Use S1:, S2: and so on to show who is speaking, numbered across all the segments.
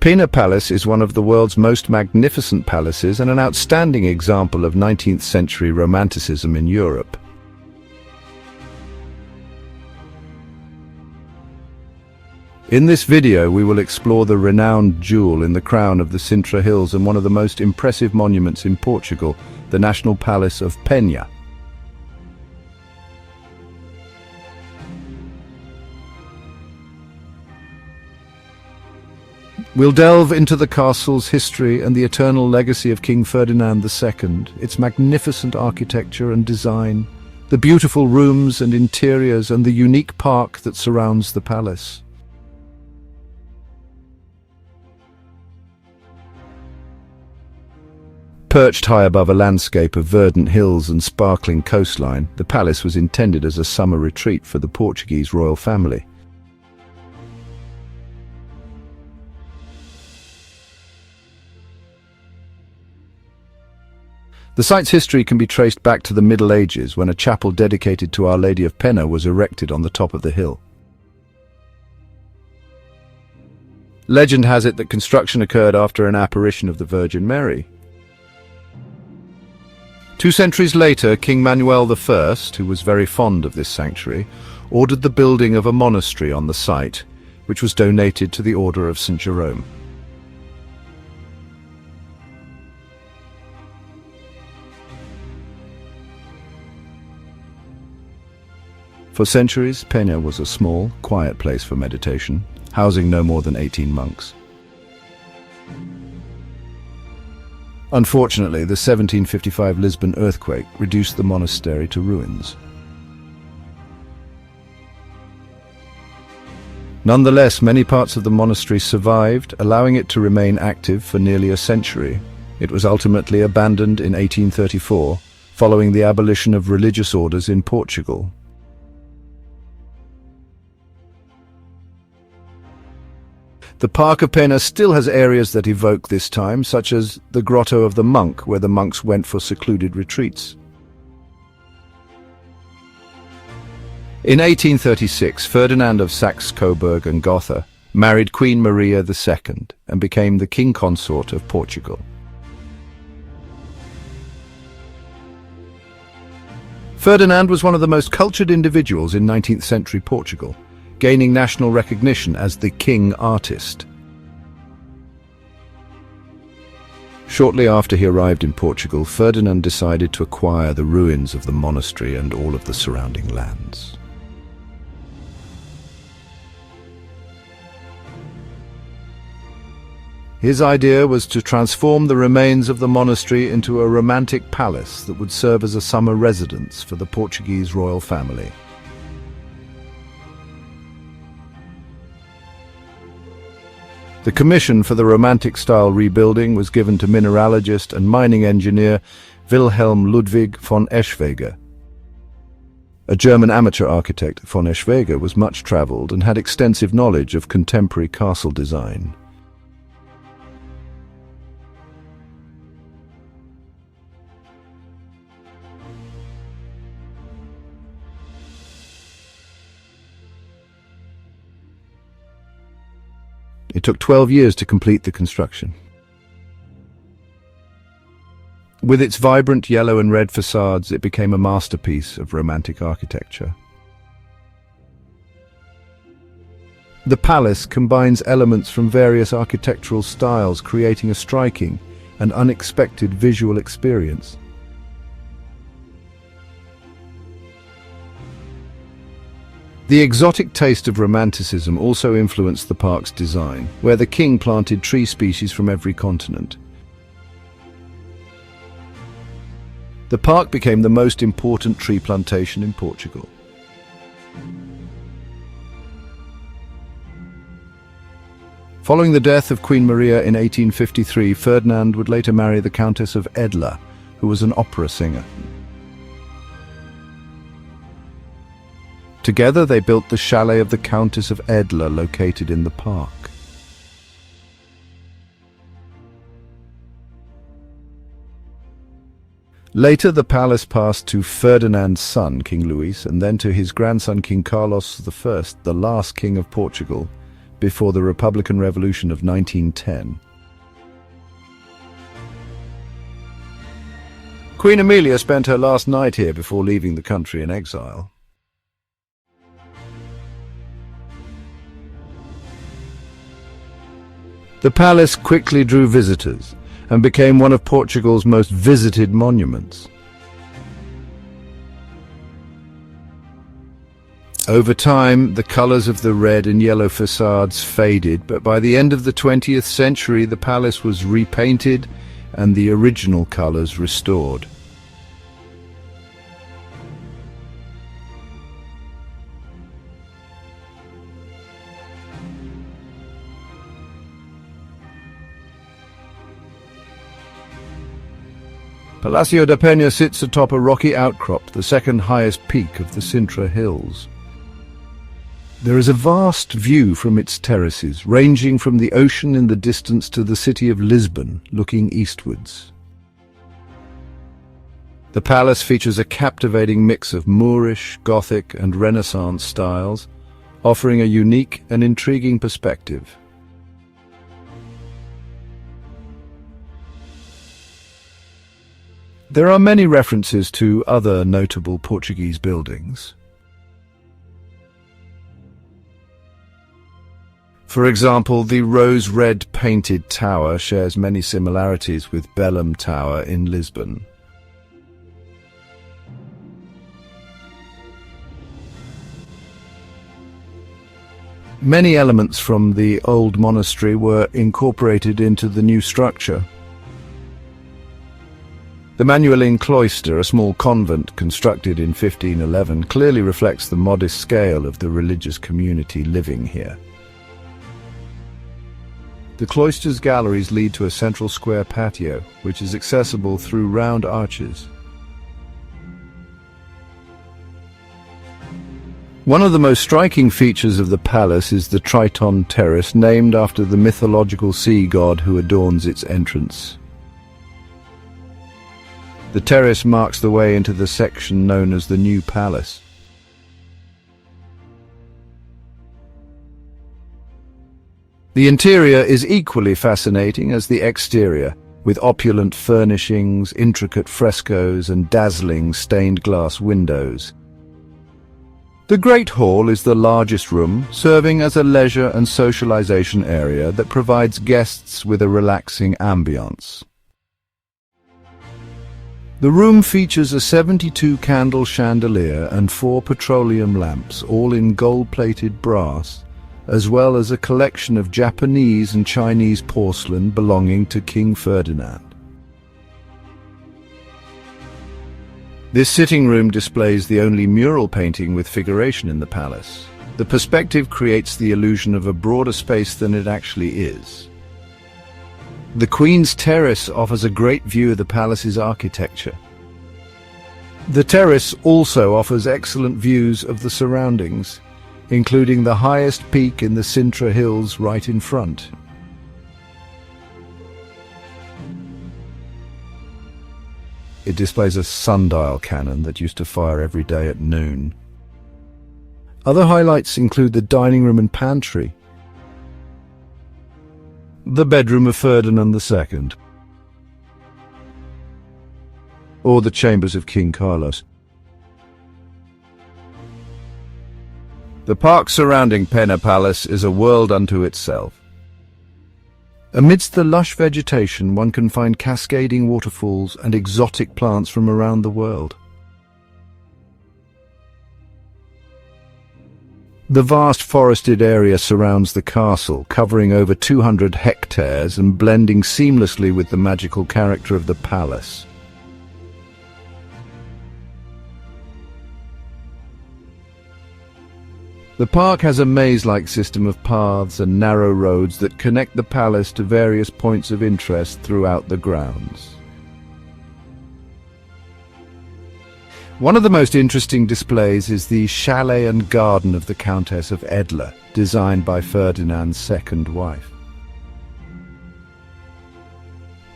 S1: Pena Palace is one of the world's most magnificent palaces and an outstanding example of 19th century Romanticism in Europe. In this video, we will explore the renowned jewel in the crown of the Sintra Hills and one of the most impressive monuments in Portugal, the National Palace of Pena. We'll delve into the castle's history and the eternal legacy of King Ferdinand II, its magnificent architecture and design, the beautiful rooms and interiors, and the unique park that surrounds the palace. Perched high above a landscape of verdant hills and sparkling coastline, the palace was intended as a summer retreat for the Portuguese royal family. The site's history can be traced back to the Middle Ages, when a chapel dedicated to Our Lady of Pena was erected on the top of the hill. Legend has it that construction occurred after an apparition of the Virgin Mary. 2 centuries later, King Manuel I, who was very fond of this sanctuary, ordered the building of a monastery on the site, which was donated to the Order of St. Jerome. For centuries, Pena was a small, quiet place for meditation, housing no more than 18 monks. Unfortunately, the 1755 Lisbon earthquake reduced the monastery to ruins. Nonetheless, many parts of the monastery survived, allowing it to remain active for nearly a century. It was ultimately abandoned in 1834, following the abolition of religious orders in Portugal. The Park of Pena still has areas that evoke this time, such as the Grotto of the Monk, where the monks went for secluded retreats. In 1836, Ferdinand of Saxe-Coburg and Gotha married Queen Maria II and became the king consort of Portugal. Ferdinand was one of the most cultured individuals in 19th century Portugal, gaining national recognition as the king artist. Shortly after he arrived in Portugal, Ferdinand decided to acquire the ruins of the monastery and all of the surrounding lands. His idea was to transform the remains of the monastery into a romantic palace that would serve as a summer residence for the Portuguese royal family. The commission for the Romantic-style rebuilding was given to mineralogist and mining engineer Wilhelm Ludwig von Eschwege. A German amateur architect, von Eschwege was much travelled and had extensive knowledge of contemporary castle design. It took 12 years to complete the construction. With its vibrant yellow and red facades, it became a masterpiece of Romantic architecture. The palace combines elements from various architectural styles, creating a striking and unexpected visual experience. The exotic taste of Romanticism also influenced the park's design, where the king planted tree species from every continent. The park became the most important tree plantation in Portugal. Following the death of Queen Maria in 1853, Ferdinand would later marry the Countess of Edla, who was an opera singer. Together they built the Chalet of the Countess of Edla, located in the park. Later the palace passed to Ferdinand's son, King Louis, and then to his grandson, King Carlos I, the last king of Portugal, before the Republican Revolution of 1910. Queen Amelia spent her last night here before leaving the country in exile. The palace quickly drew visitors and became one of Portugal's most visited monuments. Over time, the colours of the red and yellow facades faded, but by the end of the 20th century, the palace was repainted and the original colours restored. Palacio de Pena sits atop a rocky outcrop, the second highest peak of the Sintra hills. There is a vast view from its terraces, ranging from the ocean in the distance to the city of Lisbon, looking eastwards. The palace features a captivating mix of Moorish, Gothic and Renaissance styles, offering a unique and intriguing perspective. There are many references to other notable Portuguese buildings. For example, the rose-red painted tower shares many similarities with Belém Tower in Lisbon. Many elements from the old monastery were incorporated into the new structure. The Manueline cloister, a small convent constructed in 1511, clearly reflects the modest scale of the religious community living here. The cloister's galleries lead to a central square patio, which is accessible through round arches. One of the most striking features of the palace is the Triton Terrace, named after the mythological sea god who adorns its entrance. The terrace marks the way into the section known as the New Palace. The interior is equally fascinating as the exterior, with opulent furnishings, intricate frescoes and dazzling stained glass windows. The Great Hall is the largest room, serving as a leisure and socialization area that provides guests with a relaxing ambience. The room features a 72-candle chandelier and 4 petroleum lamps, all in gold-plated brass, as well as a collection of Japanese and Chinese porcelain belonging to King Ferdinand. This sitting room displays the only mural painting with figuration in the palace. The perspective creates the illusion of a broader space than it actually is. The Queen's Terrace offers a great view of the palace's architecture. The terrace also offers excellent views of the surroundings, including the highest peak in the Sintra hills right in front. It displays a sundial cannon that used to fire every day at noon. Other highlights include the dining room and pantry, the bedroom of Ferdinand II, or the chambers of King Carlos. The park surrounding Pena Palace is a world unto itself. Amidst the lush vegetation, one can find cascading waterfalls and exotic plants from around the world. The vast forested area surrounds the castle, covering over 200 hectares and blending seamlessly with the magical character of the palace. The park has a maze-like system of paths and narrow roads that connect the palace to various points of interest throughout the grounds. One of the most interesting displays is the chalet and garden of the Countess of Edla, designed by Ferdinand's second wife.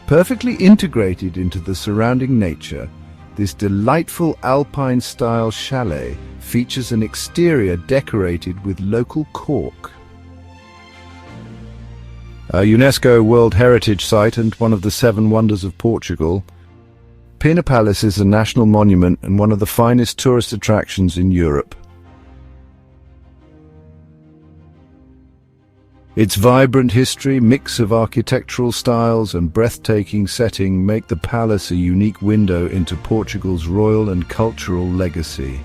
S1: Perfectly integrated into the surrounding nature, this delightful alpine-style chalet features an exterior decorated with local cork. A UNESCO World Heritage Site and one of the Seven Wonders of Portugal, Pena Palace is a national monument and one of the finest tourist attractions in Europe. Its vibrant history, mix of architectural styles and breathtaking setting make the palace a unique window into Portugal's royal and cultural legacy.